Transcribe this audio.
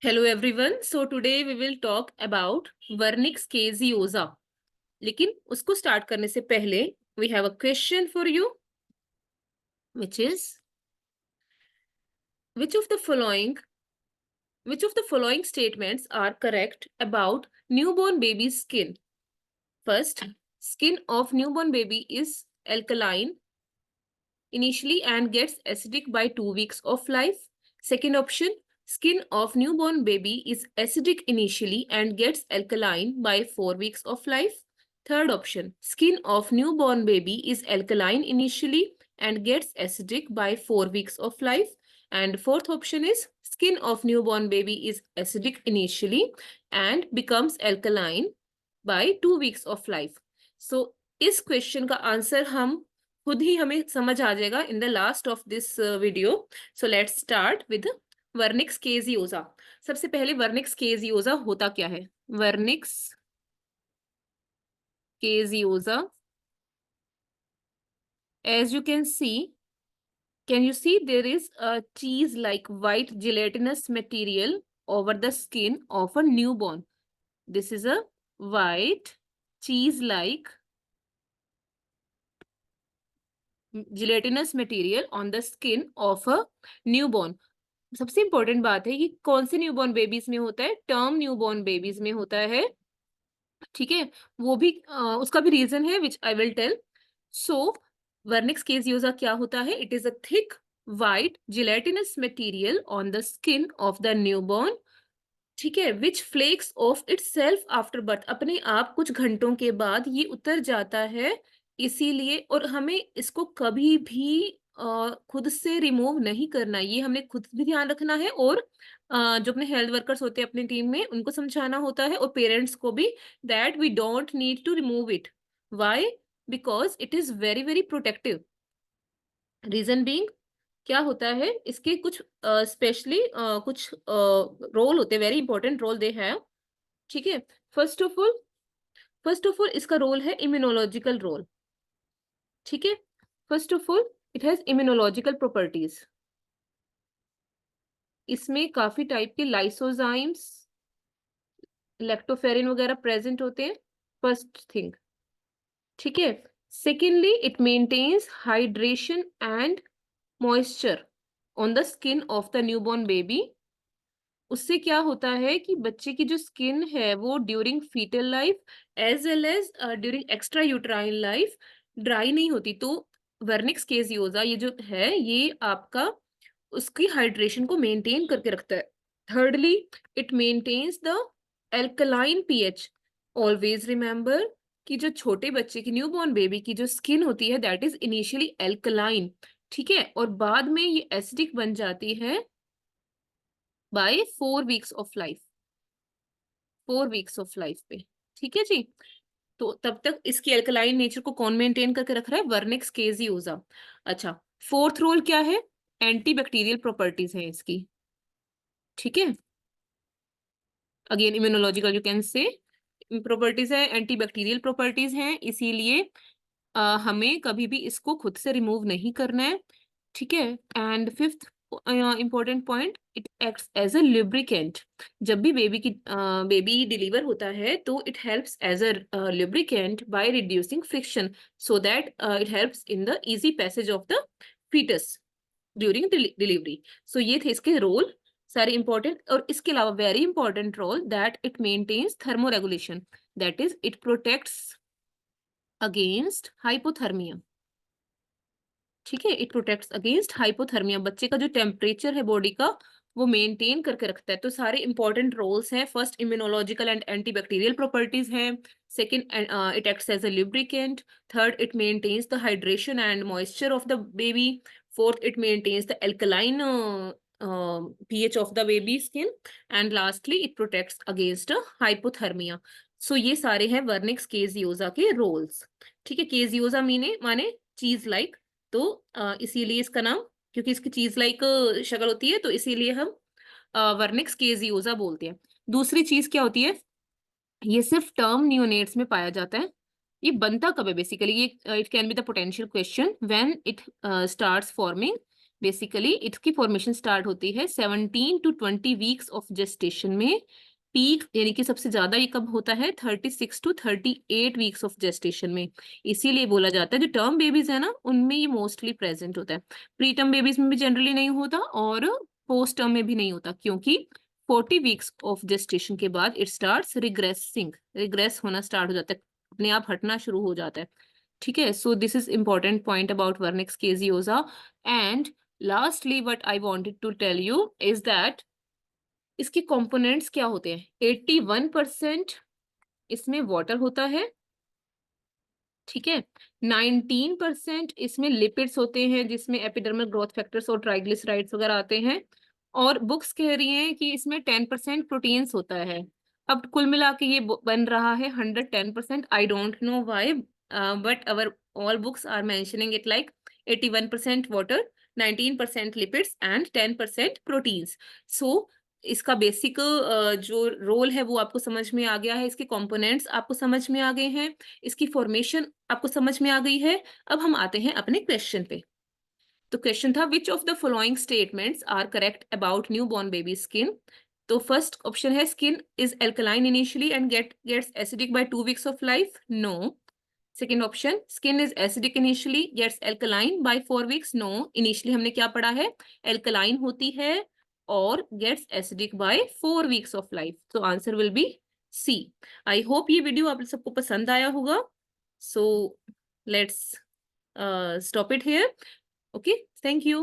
Hello everyone. So today we will talk about Vernix caseosa. लेकिन उसको start करने से पहले we have a question for you, which is which of the following which of the following statements are correct about newborn baby's skin? First, skin of newborn baby is alkaline initially and gets acidic by 2 weeks of life. Second option, skin of newborn baby is acidic initially and gets alkaline by 4 weeks of life. Third option, skin of newborn baby is alkaline initially and gets acidic by 4 weeks of life. And fourth option is skin of newborn baby is acidic initially and becomes alkaline by 2 weeks of life. So इस question का answer हम खुद ही हमें समझ आ जाएगा in the last of this video. So let's start with vernix caseosa. सबसे पहले वर्निक्स केजियोजा होता क्या है? Vernix caseosa, as you can see, can you see there is a cheese like white gelatinous material over the skin of a newborn. This is a white cheese like gelatinous material on the skin of a newborn. सबसे important बात है कि कौन से newborn babies में होता है? Term newborn babies में होता है. ठीक है, वो भी उसका भी रीजन है which I will tell. So vernix caseosa क्या होता है? It is a thick white gelatinous material on the skin of the newborn. ठीक है, which flakes off itself after birth. अपने आप कुछ घंटों के बाद ये उतर जाता है, इसीलिए. और हमें इसको कभी भी खुद से रिमूव नहीं करना, ये हमने खुद भी ध्यान रखना है. और जो अपने हेल्थ वर्कर्स होते हैं अपनी टीम में, उनको समझाना होता है, और पेरेंट्स को भी, that we don't need to remove it. Why? Because it is very very protective. Reason being, क्या होता है, इसके कुछ स्पेशली कुछ रोल होते हैं, very important role they have. ठीक है, फर्स्ट ऑफ ऑल इसका रोल है इम्यूनोलॉजिकल रोल. ठीक है, first of all it has immunological properties. इसमें काफी टाइप के लाइसोजाइम्स, लैक्टोफेरिन वगैरह प्रेजेंट होते हैं. First thing. ठीक है, secondly it maintains hydration and moisture on the skin of the newborn baby. उससे क्या होता है कि बच्चे की जो स्किन है वो during fetal life as well as during extra uterine life dry नहीं होती. तो वर्निक्स केजियोजा ये जो है, ये आपका उसकी हाइड्रेशन को मेंटेन करके रखता है. Thirdly, it maintains the alkaline pH. Always remember कि जो छोटे बच्चे की, न्यूबॉर्न बेबी की जो स्किन होती है, दैट इज इनिशियली एल्कलाइन. ठीक है, और बाद में ये एसिडिक बन जाती है by 4 weeks of life. 4 weeks of life पे. ठीक है जी. तो तब तक इसकी एल्कलाइन नेचर को कौन मेंटेन करके रख रहा है? वर्निक्स केजियोजा. अच्छा, फोर्थ रोल क्या है? एंटीबैक्टीरियल प्रॉपर्टीज है इसकी. ठीक है, again immunological you can say properties है, एंटीबैक्टीरियल प्रॉपर्टीज हैं, इसीलिए हमें कभी भी इसको खुद से रिमूव नहीं करना है. ठीक है, and fifth important point, it acts as a lubricant. जब भी बेबी डिलीवर होता है तो it helps as a lubricant by reducing friction, so that it helps in the easy passage of the fetus during delivery. So ये थे इसके role सारे important. और इसके अलावा very important role, that it maintains thermoregulation, that is it protects against hypothermia. ठीक है, it protects against hypothermia. बच्चे का जो टेम्परेचर है बॉडी का, वो मेंटेन करके रखता है. तो सारे इंपॉर्टेंट रोल्स हैं. First, immunological and antibacterial properties हैं. Second, it acts as a lubricant. Third, it maintains the hydration and moisture of the baby. Fourth, it maintains the alkaline pH of the baby skin. And lastly, it protects against hypothermia. So ये सारे हैं Wernicke's केजियोजा के roles. ठीक है, केजियोजा माने चीज like. तो इसीलिए इसका नाम, क्योंकि इसकी चीज लाइक शक्ल होती है, तो इसीलिए हम वर्निक्स केजियोजा बोलते हैं. दूसरी चीज क्या होती है? ये सिर्फ टर्म नियोनेट्स में पाया जाता है. ये बनता कब है बेसिकली? ये it can be the potential question when it starts forming basically इसकी फॉर्मेशन स्टार्ट होती है 17 to 20 वीक्स ऑफ जेस्टेशन में। पीक यानी कि सबसे ज्यादा ये कब होता है 36 to 38 वीक्स ऑफ जेस्टेशन में। इसीलिए बोला जाता है जो टर्म बेबीज है ना उनमें ये मोस्टली प्रेजेंट होता है। प्री टर्म बेबीज में भी जनरली नहीं होता और पोस्ट टर्म में भी नहीं होता, क्योंकि 40 वीक्स ऑफ जेस्टेशन के बाद इट स्टार्ट्स रिग्रेसिंग, रिग्रेस होना स्टार्ट हो जाता है, अपने आप हटना शुरू हो जाता है। ठीक है, so this is important point about vernix caseosa. And lastly what I wanted to tell you is that इसके कंपोनेंट्स क्या होते हैं। 81% इसमें वाटर होता है, ठीक है। 19% इसमें लिपिड्स होते हैं जिसमें एपिडर्मल ग्रोथ फैक्टर्स और ट्राइग्लिसराइड्स वगैरह आते हैं। और बुक्स कह रही हैं कि इसमें 10% प्रोटीन्स होता है। अब कुल मिला के ये बन रहा है 110%। I don't know why, but our all books are mentioning it like 81% water, 19% lipids and 10% proteins. So इसका बेसिक जो रोल है वो आपको समझ में आ गया है, इसके कंपोनेंट्स आपको समझ में आ गए हैं, इसकी फॉर्मेशन आपको समझ में आ गई है। अब हम आते हैं अपने क्वेश्चन पे। तो क्वेश्चन था which of the following statements are correct about new born baby skin. तो फर्स्ट ऑप्शन है skin is alkaline initially and gets acidic by 2 weeks of life, no. Second option skin is acidic initially gets alkaline by 4 weeks, no. Initially हमने क्या पढ़ा है, alkaline होती है और gets acidic by 4 weeks of life. तो answer will be C. I hope ये video आप सबको पसंद आया होगा। So let's stop it here. Okay, thank you.